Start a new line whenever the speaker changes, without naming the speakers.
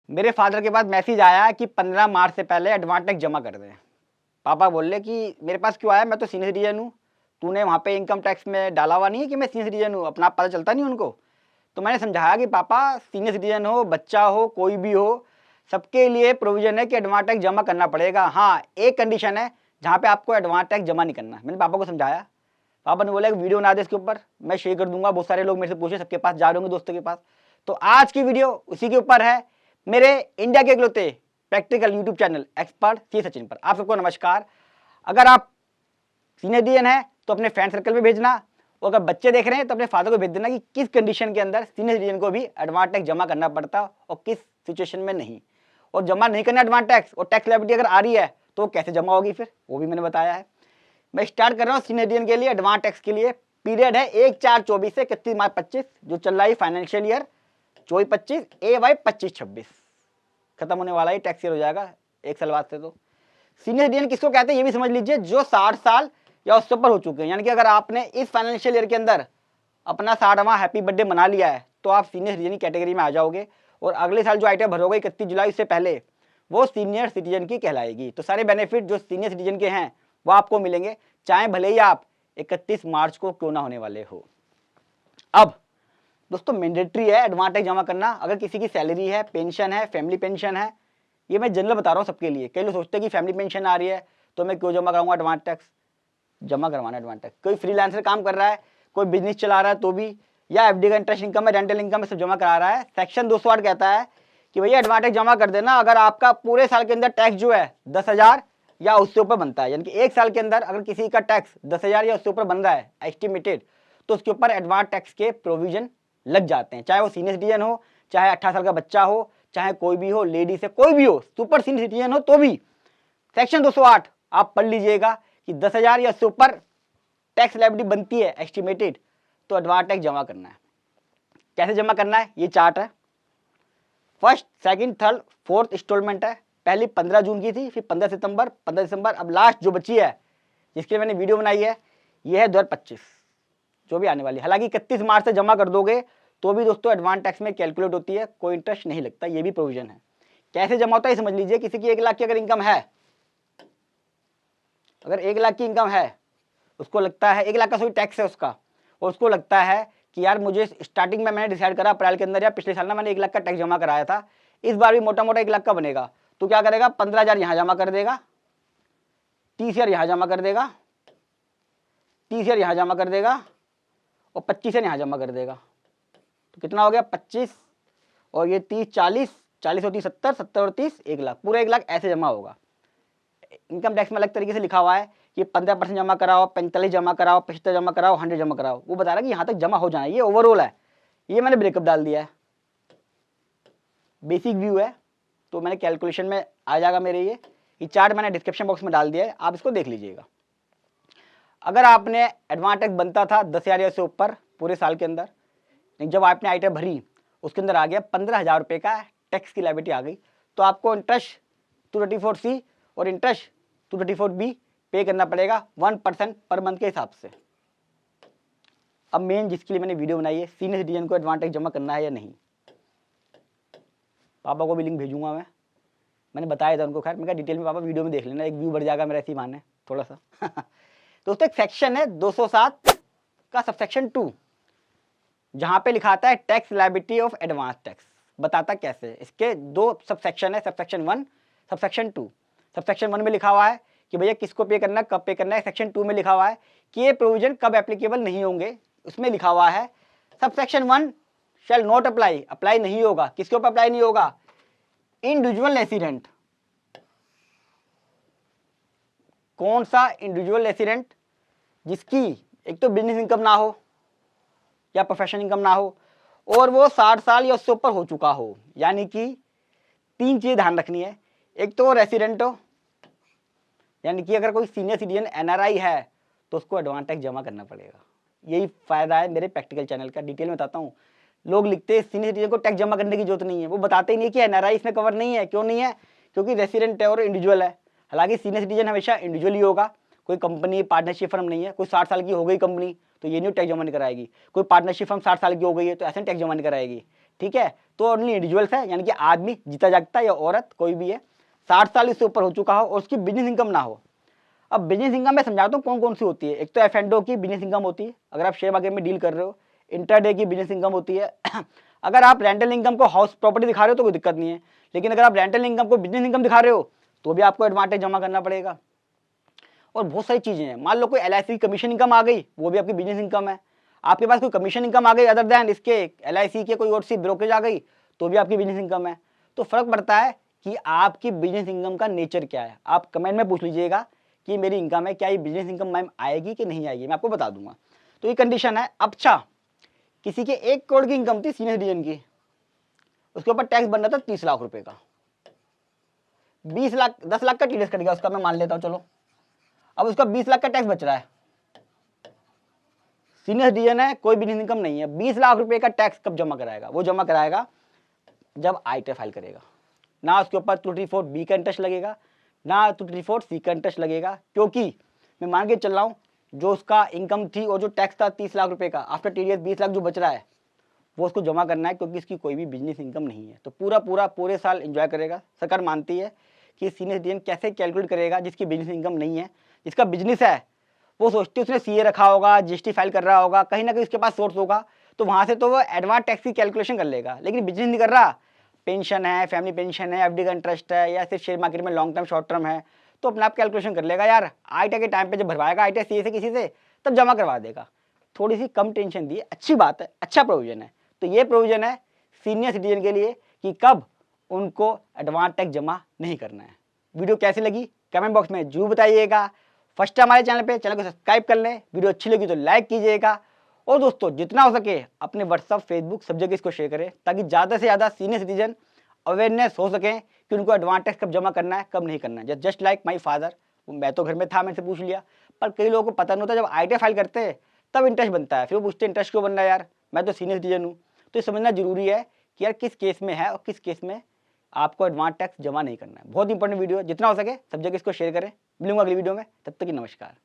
मेरे फादर के पास मैसेज आया कि 15 मार्च से पहले एडवांस टैक्स जमा कर दें। पापा बोले कि मेरे पास क्यों आया, मैं तो सीनियर सिटीजन हूँ, तूने वहाँ पे इनकम टैक्स में डाला हुआ नहीं है कि मैं सीनियर सिटीजन हूँ, अपना पता चलता नहीं उनको। तो मैंने समझाया कि पापा सीनियर सिटीजन हो, बच्चा हो, कोई भी हो, सबके लिए प्रोविजन है कि एडवांस टैक्स जमा करना पड़ेगा। हाँ, एक कंडीशन है जहाँ पे आपको एडवांस टैक्स जमा नहीं करना। मैंने पापा को समझाया, पापा ने बोला एक वीडियो बना दे इसके ऊपर, मैं शेयर कर दूंगा, बहुत सारे लोग मेरे से पूछे, सबके पास जा रहे होंगे दोस्तों के पास। तो आज की वीडियो उसी के ऊपर है, मेरे इंडिया के इकलौते प्रैक्टिकल यूट्यूब चैनल एक्सपर्ट सी सचिन पर। आप सबको नमस्कार। अगर आप सीनियर सिटीजन है तो अपने फ्रेंड सर्कल में भेजना, और अगर बच्चे देख रहे हैं तो अपने फादर को भेज देना कि किस कंडीशन के अंदर सीनियर सिटीजन को भी एडवांस टैक्स जमा करना पड़ता और किस सिचुएशन में नहीं। और जमा नहीं करना एडवांस टैक्स, और टैक्स लायबिलिटी अगर आ रही है तो कैसे जमा होगी फिर, वो भी मैंने बताया है। मैं स्टार्ट कर रहा हूँ सीनियर सिटीजन के लिए एडवांस टैक्स के लिए। पीरियड है 1/4/24 से 31 मार्च 25, जो चल रहा है फाइनेंशियल ईयर 24-25 AY 25-26 खत्म होने वाला है, टैक्स ईयर हो जाएगा एक साल बाद से। तो सीनियर सिटीजन किसको कहते हैं ये भी समझ लीजिए, जो 60 साल या उससे ऊपर हो चुके हैं। यानी कि अगर आपने इस फाइनेंशियल ईयर के अंदर अपना 60वां हैप्पी बर्थडे मना लिया है तो आप सीनियर सिटीजन की कैटेगरी में आ जाओगे, और अगले साल जो आइटम भरोगे 31 जुलाई से पहले, वो सीनियर सिटीजन की कहलाएगी। तो सारे बेनिफिट जो सीनियर सिटीजन के हैं वो आपको मिलेंगे, चाहे भले ही आप 31 मार्च को क्यों ना होने वाले हो। अब दोस्तों मैंडेटरी है एडवांस टैक्स जमा करना। अगर किसी की सैलरी है, पेंशन है, फैमिली पेंशन है, ये मैं जनरल बता रहा हूँ सबके लिए। कई लोग सोचते हैं कि फैमिली पेंशन आ रही है तो मैं क्यों जमा कराऊंगा एडवांस टैक्स। जमा करवाना एडवांस टैक्स। कोई फ्रीलांसर काम कर रहा है, कोई बिजनेस चला रहा है तो भी, या एफडी का इंटरेस्ट इनकम है, रेंटल इनकम है, सब जमा करा रहा है। सेक्शन 208 कहता है कि भैया एडवांस टैक्स जमा कर देना अगर आपका पूरे साल के अंदर टैक्स जो है 10,000 या उससे ऊपर बनता है। यानी कि एक साल के अंदर अगर किसी का टैक्स 10,000 या उससे ऊपर बन रहा है एस्टिमेटेड, तो उसके ऊपर एडवांस टैक्स के प्रोविजन लग जाते हैं। चाहे वो सीनियर सिटीजन हो, चाहे 18 साल का बच्चा हो, चाहे कोई भी हो, लेडी से कोई भी हो, सुपर सीनियर सिटीजन हो तो भी। सेक्शन 208 आप पढ़ लीजिएगा कि 10,000 या उससे ऊपर टैक्स लायबिलिटी बनती है एस्टिमेटेड, तो एडवांस टैक्स जमा करना है। कैसे जमा करना है, ये चार्ट है। First, second, third, fourth instalment है। पहली 15 जून की थी, फिर 15 सितंबर, 15 दिसंबर, अब लास्ट जो बची है जिसके मैंने वीडियो बनाई है ये है 2025 जो भी आने वाली। हालांकि 31 मार्च से जमा कर दोगे तो भी दोस्तों एडवांस टैक्स में कैलकुलेट होती है, कोई इंटरेस्ट नहीं लगता, ये भी प्रोविजन है। कैसे जमा होता है समझ लीजिए। किसी की 1 लाख की अगर इनकम है, अगर 1 लाख की इनकम है, उसको लगता है 1 लाख का टैक्स है उसका, और उसको लगता है कि यार मुझे स्टार्टिंग में मैंने डिसाइड करा अप्रैल के अंदर या पिछले साल ना मैंने 1 लाख का टैक्स जमा कराया था, इस बार भी मोटा मोटा 1 लाख का बनेगा, तो क्या करेगा 15,000 यहाँ जमा कर देगा, 30,000 यहाँ जमा कर देगा, 30,000 यहाँ जमा कर देगा, और 25,000 यहाँ जमा कर देगा। तो कितना हो गया 25, और ये 30, 40, 40 और 30 70, 70 और 30 1 लाख, पूरा 1 लाख ऐसे जमा होगा। इनकम टैक्स में अलग तरीके से लिखा हुआ है कि 15% जमा कराओ, 45 जमा कराओ, 75 जमा कराओ, 100 जमा कराओ। वो बता रहा है कि यहाँ तक जमा हो जाना है, ये ओवरऑल है। ये मैंने ब्रेकअप डाल दिया है, बेसिक व्यू है, तो मैंने कैलकुलेशन में आ जाएगा मेरे। ये चार्ट मैंने डिस्क्रिप्शन बॉक्स में डाल दिया है, आप इसको देख लीजिएगा। अगर आपने एडवांस टैक्स बनता था 10,000 या से ऊपर पूरे साल के अंदर, जब आपने आइटम भरी उसके अंदर आ गया 15,000 रुपये का टैक्स की लायबिलिटी आ गई, तो आपको इंटरेस्ट 234C और इंटरेस्ट 234B पे करना पड़ेगा 1% पर मंथ के हिसाब से। अब मेन जिसके लिए मैंने वीडियो बनाई है, सीनियर सिटीजन को एडवांस टैक्स जमा करना है या नहीं। पापा को भी लिंक भेजूंगा मैंने बताया था उनको, खैर मैं डिटेल में पापा वीडियो में देख लेना, एक व्यू बढ़ जाएगा मेरा इसी माने थोड़ा सा। दोस्तों एक सेक्शन है 207 का सबसेक्शन 2, जहां पे लिखा आता है tax liability of advance tax, बताता कैसे। इसके 2 सबसेक्शन है, सबसेक्शन 1, सबसेक्शन 2। सबसेक्शन 1 में लिखा हुआ है कि भैया किसको पे करना है, कब पे करना है। सेक्शन 2 में लिखा हुआ है कि ये प्रोविजन कब एप्लीकेबल नहीं होंगे। उसमें लिखा हुआ है subsection 1 shall not apply, apply नहीं होगा। किसके ऊपर अप्लाई नहीं होगा, इंडिविजुअल रेसिडेंट। कौन सा इंडिविजुअल रेसिडेंट, जिसकी एक तो बिजनेस इनकम ना हो या प्रोफेशनल इनकम ना हो, और वो 60 साल या उससे ऊपर हो चुका हो। यानी कि 3 चीजें ध्यान रखनी है। एक तो रेसिडेंट हो, यानी कि अगर कोई सीनियर सिटीजन NRI है तो उसको एडवांस टैक्स जमा करना पड़ेगा। यही फायदा है मेरे प्रैक्टिकल चैनल का, डिटेल में बताता हूँ। लोग लिखते हैं सीनियर सिटीजन को टैक्स जमा करने की जरूरत नहीं है, वो बताते ही नहीं कि NRI इसमें कवर नहीं है। क्यों नहीं है, क्योंकि रेसिडेंट है और इंडिविजुअल है। हालांकि सीनियर सिटीजन हमेशा इंडिविजुअल ही होगा, कोई कंपनी पार्टनरशिप फर्म नहीं है। कोई 60 साल की हो गई कंपनी तो ये न्यू टैक्स जमा नहीं कराएगी, कोई पार्टनरशिप फर्म 60 साल की हो गई है तो ऐसे टैक्स जमा नहीं कराएगी। ठीक है। तो ओनली इंडिविजुअल्स है, यानी कि आदमी जीता जागता या औरत कोई भी है 60 साल इससे ऊपर हो चुका हो और उसकी बिजनेस इनकम ना हो। अब बिजनेस इनकम मैं समझाता हूँ कौन कौन सी होती है। एक तो F&O की बिजनेस इनकम होती है, अगर आप शेयर मार्केट में डील कर रहे हो। इंटरडे की बिजनेस इनकम होती है। अगर आप रेंटल इनकम को हाउस प्रॉपर्टी दिखा रहे हो तो कोई दिक्कत नहीं है, लेकिन अगर आप रेंटल इनकम को बिजनेस इनकम दिखा रहे हो तो भी आपको एडवांटेज जमा करना पड़ेगा। और बहुत सारी चीज़ें हैं, मान लो कोई LIC की कमीशन इनकम आ गई, वो भी आपकी बिजनेस इनकम है। आपके पास कोई कमीशन इनकम आ गई अदर दैन इसके LIC के कोई और सी ब्रोकरेज आ गई तो भी आपकी बिजनेस इनकम है। तो फर्क पड़ता है कि आपकी बिजनेस इनकम का नेचर क्या है। आप कमेंट में पूछ लीजिएगा कि मेरी इनकम है, क्या ये बिजनेस इनकम मैम आएगी कि नहीं आएगी, मैं आपको बता दूंगा। तो ये कंडीशन है। अच्छा, किसी के 1 करोड़ की इनकम थी सीनियर सिटीजन की, उसके ऊपर टैक्स बन रहा था 30 लाख रुपए का। 20 लाख 10 लाख का TDS कट गया उसका, मैं मान लेता हूँ चलो। अब उसका 20 लाख का टैक्स बच रहा है। सीनियर सिटीजन है, कोई बिजनेस इनकम नहीं है, 20 लाख रुपए का टैक्स कब जमा कराएगा? वो जमा कराएगा जब ITR फाइल करेगा। ना उसके ऊपर 234B का इंटरेस्ट लगेगा, ना 234C का इंटरेस्ट लगेगा, क्योंकि मैं मान के चल रहा हूँ जो उसका इनकम थी और जो टैक्स था 30 लाख रुपए का, आफ्टर TDS 20 लाख जो बच रहा है वो उसको जमा करना है, क्योंकि इसकी कोई भी बिजनेस इनकम नहीं है। तो पूरे साल एंजॉय करेगा। सरकार मानती है कि सीनियर सिटीजन कैसे कैलकुलेट करेगा जिसकी बिजनेस इनकम नहीं है। जिसका बिजनेस है वो सोचती है उसने CA रखा होगा, GST फाइल कर रहा होगा, कहीं ना कहीं उसके पास सोर्स होगा, तो वहाँ से तो वो एडवांस टैक्स की कैलकुलेशन कर लेगा। लेकिन बिजनेस नहीं कर रहा, पेंशन है, फैमिली पेंशन है, FD का इंटरेस्ट है, या सिर्फ शेयर मार्केट में लॉन्ग टर्म शॉर्ट टर्म है, तो अपने आप कैलकुलेशन कर लेगा यार। ITR के टाइम पे जब भरवाएगा ITR CA से किसी से, तब जमा करवा देगा। थोड़ी सी कम टेंशन दी, अच्छी बात है, अच्छा प्रोविजन है। तो ये प्रोविजन है सीनियर सिटीजन के लिए कि कब उनको एडवांस टैक्स जमा नहीं करना है। वीडियो कैसी लगी कमेंट बॉक्स में जरूर बताइएगा। फर्स्ट टाइम हमारे चैनल को सब्सक्राइब कर लें, वीडियो अच्छी लगी तो लाइक कीजिएगा, और दोस्तों जितना हो सके अपने WhatsApp Facebook सब जगह इसको शेयर करें, ताकि ज़्यादा से ज़्यादा सीनियर सिटीजन अवेयरनेस हो सकें कि उनको एडवांस टैक्स कब जमा करना है कब नहीं करना है। जस्ट लाइक माई फादर, मैं तो घर में था, मैंने से पूछ लिया, पर कई लोगों को पता नहीं होता, जब ITR फाइल करते हैं तब इंटरेस्ट बनता है, फिर वो पूछते हैं इंटरेस्ट क्यों बन रहा है यार, मैं तो सीनियर सिटीजन हूँ। तो ये समझना जरूरी है कि यार किस केस में है और किस केस में आपको एडवांस टैक्स जमा नहीं करना है। बहुत इंपॉर्टेंट वीडियो है, जितना हो सके सब जगह इसको शेयर करें। मिलूंगा अगली वीडियो में, तब तक की नमस्कार।